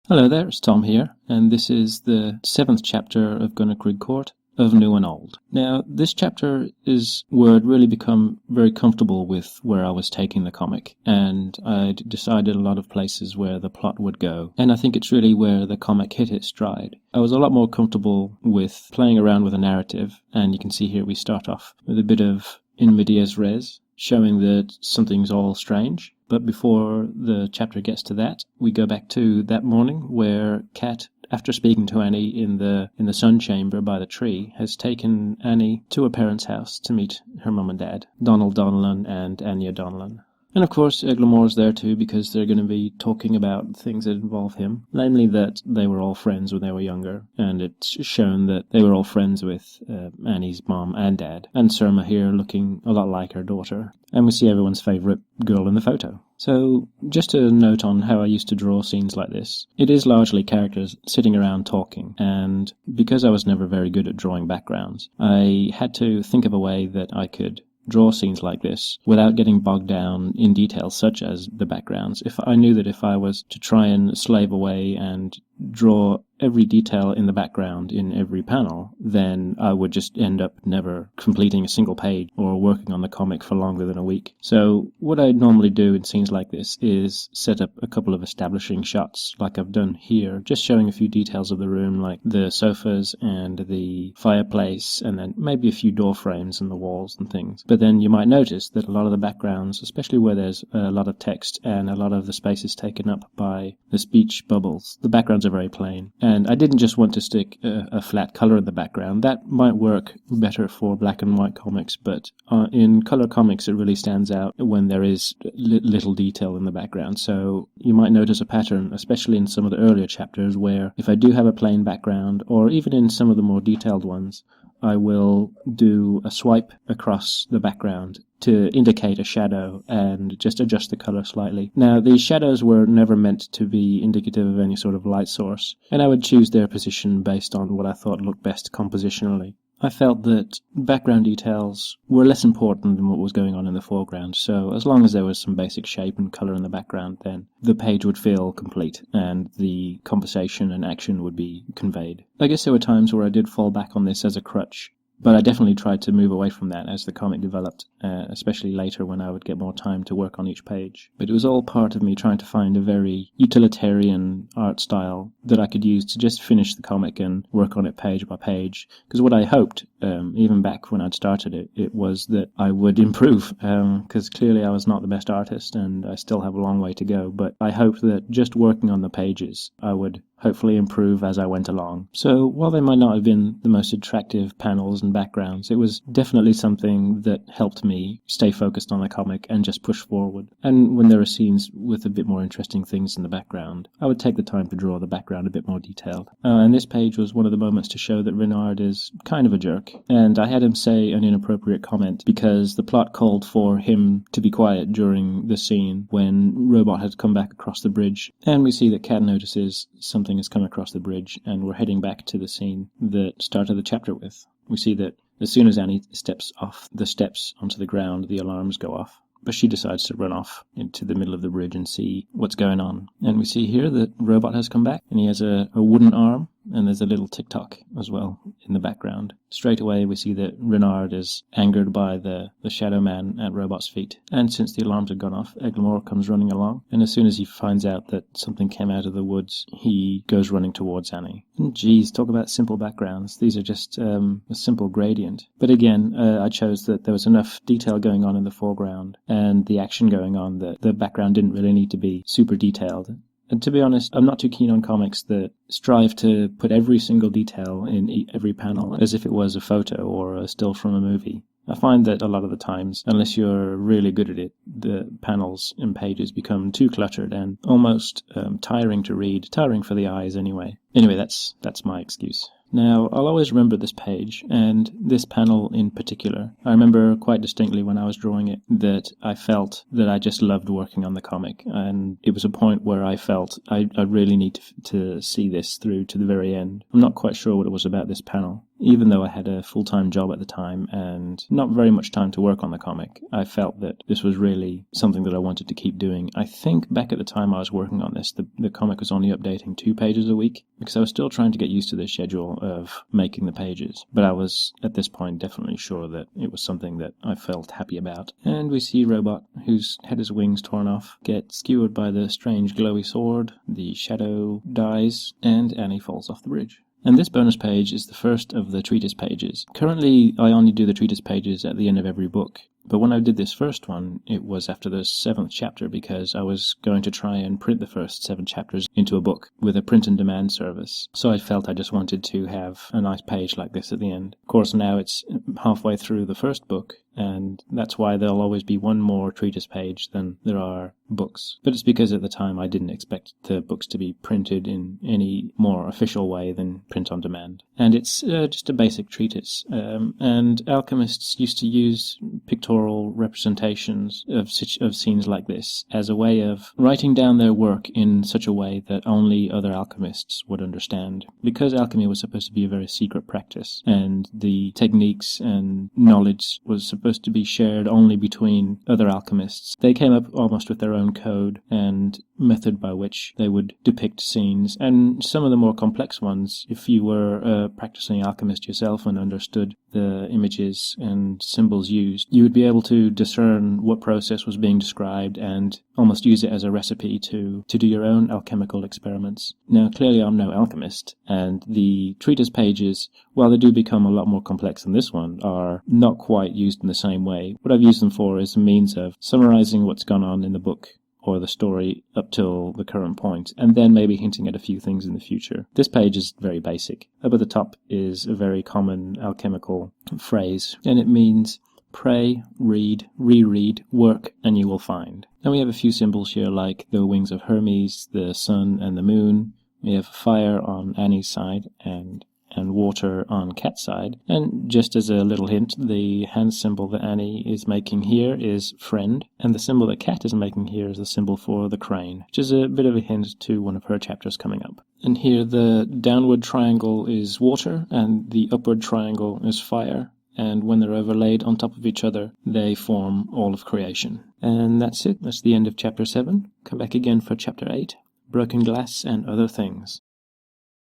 Hello there, it's Tom here, and this is the 7th chapter of Gunnerkrigg Court of New and Old. Now, this chapter is where I'd really become very comfortable with where I was taking the comic, and I'd decided a lot of places where the plot would go, and I think it's really where the comic hit its stride. I was a lot more comfortable with playing around with a narrative, and you can see here we start off with a bit of in medias res, showing that something's all strange. But before the chapter gets to that, we go back to that morning where Kat, after speaking to Annie in the sun chamber by the tree, has taken Annie to her parents' house to meet her mum and dad, Donald Donnellan and Anya Donnellan. And of course, Eglamour's there too, because they're going to be talking about things that involve him, namely that they were all friends when they were younger, and it's shown that they were all friends with Annie's mom and dad, and Surma here looking a lot like her daughter. And we see everyone's favourite girl in the photo. So, just a note on how I used to draw scenes like this. It is largely characters sitting around talking, and because I was never very good at drawing backgrounds, I had to think of a way that I could draw scenes like this without getting bogged down in details such as the backgrounds. If I knew that if I was to try and slave away and draw every detail in the background in every panel, then I would just end up never completing a single page or working on the comic for longer than a week. So what I normally do in scenes like this is set up a couple of establishing shots like I've done here, just showing a few details of the room like the sofas and the fireplace and then maybe a few door frames and the walls and things. But then you might notice that a lot of the backgrounds, especially where there's a lot of text and a lot of the space is taken up by the speech bubbles, the backgrounds are very plain. And I didn't just want to stick a flat color in the background. That might work better for black and white comics, but in color comics it really stands out when there is little detail in the background. So you might notice a pattern, especially in some of the earlier chapters, where if I do have a plain background, or even in some of the more detailed ones, I will do a swipe across the background to indicate a shadow and just adjust the color slightly. Now, these shadows were never meant to be indicative of any sort of light source, and I would choose their position based on what I thought looked best compositionally. I felt that background details were less important than what was going on in the foreground, so as long as there was some basic shape and colour in the background, then the page would feel complete and the conversation and action would be conveyed. I guess there were times where I did fall back on this as a crutch, but I definitely tried to move away from that as the comic developed, especially later when I would get more time to work on each page. But it was all part of me trying to find a very utilitarian art style that I could use to just finish the comic and work on it page by page. Because what I hoped, even back when I'd started it, it was that I would improve, because clearly I was not the best artist and I still have a long way to go. But I hoped that just working on the pages, I would hopefully improve as I went along. So while they might not have been the most attractive panels and backgrounds, it was definitely something that helped me stay focused on the comic and just push forward. And when there are scenes with a bit more interesting things in the background, I would take the time to draw the background a bit more detailed. And this page was one of the moments to show that Renard is kind of a jerk, and I had him say an inappropriate comment because the plot called for him to be quiet during the scene when Robot had come back across the bridge, and we see that Kat notices something has come across the bridge, and we're heading back to the scene that started the chapter with. We see that as soon as Annie steps off the steps onto the ground, the alarms go off. But she decides to run off into the middle of the bridge and see what's going on. And we see here that Robot has come back, and he has a wooden arm, and there's a little tick-tock as well in the background. Straight away we see that Renard is angered by the Shadow Man at Robot's feet. And since the alarms have gone off, Eglamour comes running along, and as soon as he finds out that something came out of the woods, he goes running towards Annie. And geez, talk about simple backgrounds. These are just a simple gradient. But again, I chose that there was enough detail going on in the foreground and the action going on that the background didn't really need to be super detailed. And to be honest, I'm not too keen on comics that strive to put every single detail in every panel as if it was a photo or a still from a movie. I find that a lot of the times, unless you're really good at it, the panels and pages become too cluttered and almost tiring to read, tiring for the eyes anyway. Anyway, that's my excuse. Now, I'll always remember this page, and this panel in particular. I remember quite distinctly when I was drawing it that I felt that I just loved working on the comic, and it was a point where I felt I really need to see this through to the very end. I'm not quite sure what it was about this panel, Even though I had a full-time job at the time and not very much time to work on the comic, I felt that this was really something that I wanted to keep doing. I think back at the time I was working on this, the comic was only updating 2 pages a week, because I was still trying to get used to the schedule of making the pages. But I was, at this point, definitely sure that it was something that I felt happy about. And we see Robot, who's had his wings torn off, get skewered by the strange glowy sword, the shadow dies, and Annie falls off the bridge. And this bonus page is the first of the treatise pages. Currently, I only do the treatise pages at the end of every book. But when I did this first one, it was after the 7th chapter, because I was going to try and print the first 7 chapters into a book with a print-on-demand service. So I felt I just wanted to have a nice page like this at the end. Of course, now it's halfway through the first book, and that's why there'll always be one more treatise page than there are books. But it's because at the time I didn't expect the books to be printed in any more official way than print on demand. And it's just a basic treatise. And alchemists used to use pictorial representations of scenes like this as a way of writing down their work in such a way that only other alchemists would understand. Because alchemy was supposed to be a very secret practice, and the techniques and knowledge was supposed to be shared only between other alchemists, they came up almost with their own code and method by which they would depict scenes. And some of the more complex ones, if you were a practicing alchemist yourself and understood the images and symbols used, you would be able to discern what process was being described and almost use it as a recipe to do your own alchemical experiments. Now, clearly I'm no alchemist, and the treatise pages, while they do become a lot more complex than this one, are not quite used in the same way. What I've used them for is a means of summarizing what's gone on in the book or the story up till the current point, and then maybe hinting at a few things in the future. This page is very basic. Up at the top is a very common alchemical phrase, and it means pray, read, reread, work, and you will find. And we have a few symbols here like the wings of Hermes, the sun and the moon. We have fire on Annie's side and water on Cat's side. And just as a little hint, the hand symbol that Annie is making here is friend, and the symbol that Cat is making here is the symbol for the crane, which is a bit of a hint to one of her chapters coming up. And here the downward triangle is water, and the upward triangle is fire. And when they're overlaid on top of each other, they form all of creation. And that's it. That's the end of chapter 7. Come back again for chapter 8, Broken Glass and Other Things.